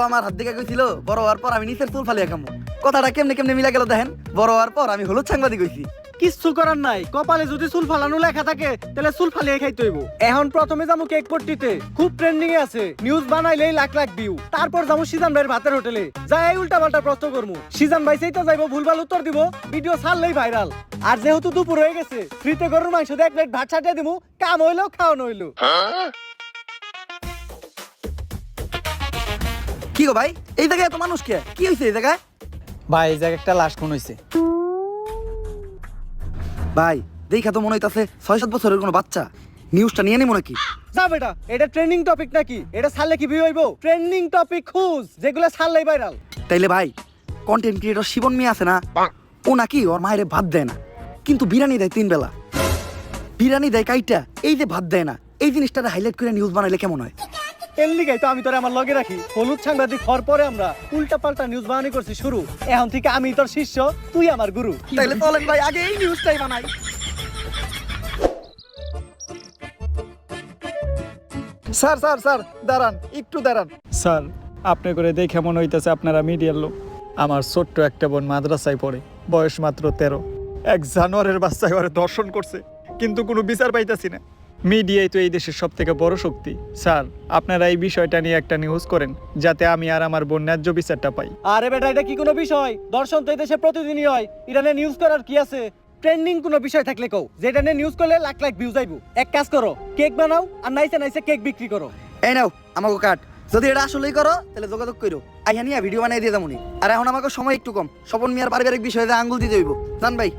আমার হাত দিকে কইছিল বড় হওয়ার পর আমি নিচের চুল ফালিয়ে খামু। কথাটা কেমনে কেমনে মিলা গেল দেখেন। বড় হওয়ার পর আমি হলুদ সাংবাদিক হইছি। কিচ্ছু করার নাই, কপালে যদি চুল ফালানো লেখা থাকে তাহলে চুল ফালিয়ে খাইতে হইব। এখন প্রথমে যাবো কেক পট্টিতে, খুব ট্রেন্ডিং এ আছে, নিউজ বানাইলেই লাখ লাখ ভিউ। তারপর যাবো সিজান ভাইয়ের ভাতের হোটেলে, যাই উল্টা পাল্টা প্রশ্ন করবো, সিজান ভাই সেইটা যাইবো ভুলভাল উত্তর দিব, ভিডিও ছাড়লেই ভাইরাল। আর যেহেতু দুপুর হয়ে গেছে, ফ্রিতে গরুর মাংস দিয়ে 1 প্লেট ভাত ছাটিয়ে দিমু, কাম হইলো খাওয়ানো হইলো। কি গো ভাই, এই জায়গায় এত মানুষ কে? কি হইছে এই জায়গায়? ভাই এই জায়গায় একটা লাশ খুন হইছে। ভাই দেখা তো মনে হইতাছে 6-7 বছরের কোনো বাচ্চা। নিউজটা নিয়ে নেবো নাকি? যা বেটা, এটা ট্রেন্ডিং টপিক নাকি? এটা ছাড়লে কি ভিউ হইব? ট্রেন্ডিং টপিক খুঁজ, যেগুলো ছাড়লেই ভাইরাল। তাইলে ভাই কন্টেন্ট ক্রিয়েটর শিবন মিয়া আছে না, ও নাকি ওর মায়ের ভাত দেয় না, কিন্তু বিরিয়ানি দেয় 3 বেলা। বিরিয়ানি দেয় কাইটা, এই যে ভাত দেয় না, এই জিনিসটা হাইলাইট করে নিউজ বানাইলে কেমন হয়? এর লিগাই তো আমি তোরে আমার লগে রাখি। হলুদ সাংবাদিক হওয়ার পরে আমরা উল্টা পাল্টা নিউজ বানানি করছি শুরু। এখন থেকে আমি তোর শিষ্য, তুই আমার গুরু। তাইলে চলেন ভাই আগে এই নিউজটাই বানাই। স্যার স্যার স্যার দাঁড়ান, একটু দাঁড়ান। স্যার, আপনি করে দেখে মনে হইতেছে আপনারা মিডিয়ার লোক। আমার ছোট্ট একটা বোন মাদ্রাসায় পড়ে, বয়স মাত্র 13। এক জানোয়ারের বাচ্চায় ওরে দর্শন করছে, কিন্তু কোনো বিচার পাইতাছি না। মিডিয়াই তো এই দেশের সব থেকে বড় শক্তি। স্যার, আপনারা এই বিষয়টা নিয়ে একটা নিউজ করেন, যাতে আমি আর আমার বোন ন্যায্য বিচারটা পাই। আরে বেটা, এটা কি কোনো বিষয়? দর্শন তো এই দেশে প্রতিদিনই হয়, এটা নিয়ে নিউজ করার কি আছে? ট্রেন্ডিং কোনো বিষয় থাকলে কও, যেটা নিয়ে নিউজ করলে লাখ লাখ ভিউজ আইবো। এক কাজ করো, কেক বানাও আর নাইসে নাইসে কেক বিক্রি করো। এই নাও আমাকে কাট। যদি এটা আসলেই করো তাহলে যোগাযোগ করো, আইয়া নিয়ে ভিডিও বানিয়ে দিয়ে যাবো। আর এখন আমাকে সময় একটু কম, স্বপন মিয়ার পারিবারিক বিষয়ে আঙ্গুল দিতে হইব। জান ভাই।